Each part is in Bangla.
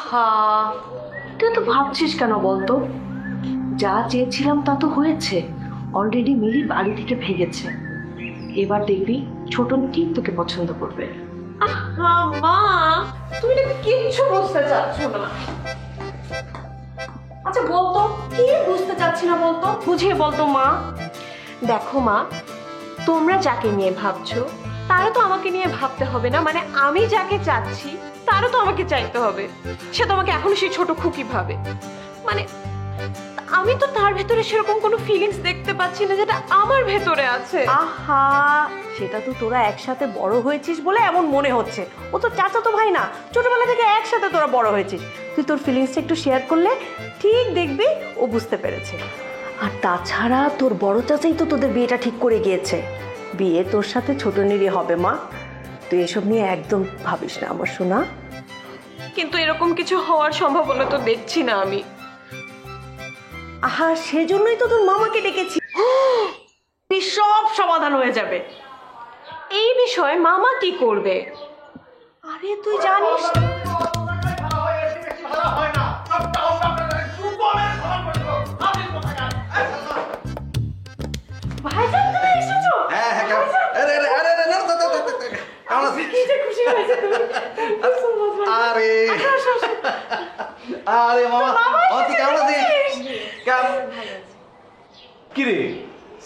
আহা, তুই তো ভাবছিস কেন বলতো? যা চেয়েছিলাম তা তো হয়েছে। অলরেডি মিলি বাড়ি থেকে ভেগেছে। এবার দেখবি ছোটন ঠিক তোকে পছন্দ করবে। আহা মা, তুমি না কিচ্ছু বুঝতে চাচ্ছ না। আচ্ছা বলতো, কি বুঝতে চাচ্ছি না বলতো, বুঝিয়ে বলতো মা। দেখো মা, তোমরা যাকে নিয়ে ভাবছো তারও তো আমাকে নিয়ে ভাবতে হবে না? মানে আমি যাকে চাচ্ছি তারও তো আমাকে চাইতে হবে। সে তো আমাকে এখনো সেই ছোট খুকি ভাবে। মানে আমি তো তার ভেতরে সেরকম কোনো ফিলিংস দেখতে পাচ্ছি না যেটা আমার ভেতরে আছে। আহা, সেটা তো তোরা একসাথে বড় হয়েছিস বলে এমন মনে হচ্ছে। ও তো চাচাতো ভাই না, ছোটবেলা থেকে একসাথে তোরা বড় হয়েছিস। তুই তোর ফিলিংসটা একটু শেয়ার করলে ঠিক দেখবি ও বুঝতে পেরেছে। আর তাছাড়া তোর বড় চাচাই তো তোদের বিয়েটা ঠিক করে গিয়েছে। বিয়ে তোর সাথে ছোটনেরই হবে মা, তুই এসব নিয়ে একদম ভাবিস না আমার সোনা। কিন্তু এরকম কিছু হওয়ার সম্ভাবনা তো দেখছি না আমি। আহা, সেজন্যই তো তোর মামাকে ডেকেছি। সব সমাধান হয়ে যাবে। এই বিষয়ে মামা কি করবে? আরে তুই জানিস ভাইজান, তুমি এসেছো? হ্যাঁ হ্যাঁ, কেমন? আরে আরে আরে আরে, না, না, না, না, না, না, কেমন আছিস? কি যে খুশি হয়েছে তুমি। আরে আরে মামা, তুই কেমন আছিস? কি রে,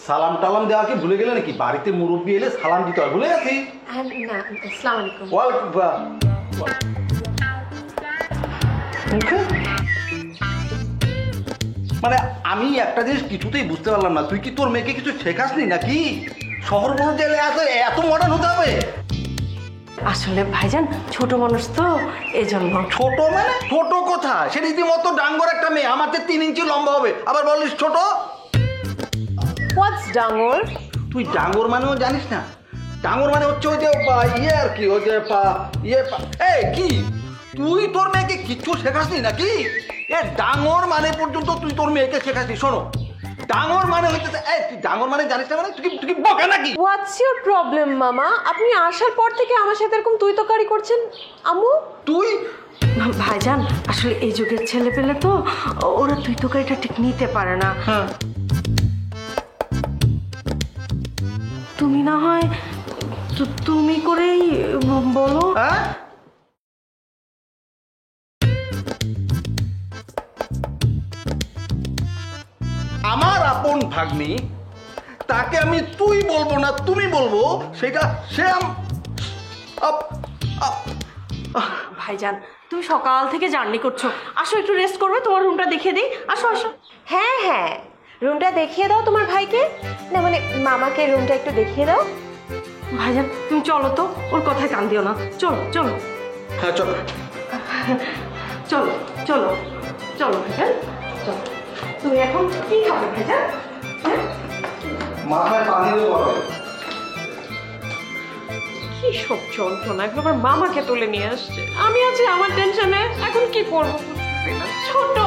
সালাম টালাম দেওয়া কি ভুলে গেলে নাকি? বাড়িতে মুরব্বী এলে সালাম দিতে হয়, ভুলে গেছি? না, আসসালামু আলাইকুম। মানে আমি একটা জিনিস কিছুতেই বুঝতে পারলাম না, তুই কি তোর মেয়েকে কিছু শেখাসনি নাকি? শহর বড় জেলে এত মডার্ন হতে হবে? আসলে ভাইজান ছোট মানুষ তো, এজন্য। ছোট মানে? ছোট কথা, সে রীতিমতো ডাঙ্গর একটা মেয়ে, আমার 3 ইঞ্চি লম্বা হবে, আবার বলিস ছোট? হোয়াটস ডাঙর? তুই ডাঙ্গর মানেও জানিস না? ডাঙ্গর মানে হচ্ছে ওই যে ইয়ে আর কি, ওই যে এই কি তুই তোর মেয়েকে কিচ্ছু শেখাসনি নাকি? এ ডাঙ্গর মানে পর্যন্ত তুই তোর মেয়েকে শেখাসনি। শোনো, ডাঙ্গর মানে হচ্ছে, তুই ডাঙ্গর মানে জানিস না? মানে তুই কি বকা নাকি? হোয়াটস ইউর প্রবলেম মামা? আপনি আসার পর থেকে আমার সাথে এরকম তুই তকারি করছেন। আম্মু, তুই ভাইজান আসলে এই যুগের ছেলে পেলে তো ওরা তুই তকারিটা ঠিক নিতে পারে না। হ্যাঁ, তুমি না হয় তুমি করেই বলো। হ্যাঁ, আমার আপন ভাগ্নি, তাকে আমি তুই বলবো না তুমি বলবো, সেটা সে ভাইজান তুমি সকাল থেকে জার্নি করছো, আসো একটু রেস্ট করবে, তোমার রুমটা দেখিয়ে দিই। আসো আসো। হ্যাঁ হ্যাঁ, রুমটা দেখিয়ে দাও তোমার ভাইকে। না মানে মামাকে রুমটা একটু দেখিয়ে দাও। ভাইজান তুমি চলো তো, ওর কথায় কান দিও না। চলো চলো হ্যাঁ চল। চলো চলো চলো ভাইজান চলো। তুমি এখন কি খাবে ভাইজান? মাথায় পানি দেবো। কি সব যন্ত্রণা, এগুলো আবার মামাকে তুলে নিয়ে আসছে। আমি আছি আমার টেনশনে, এখন কি করবো বুঝতেছি না। ছোট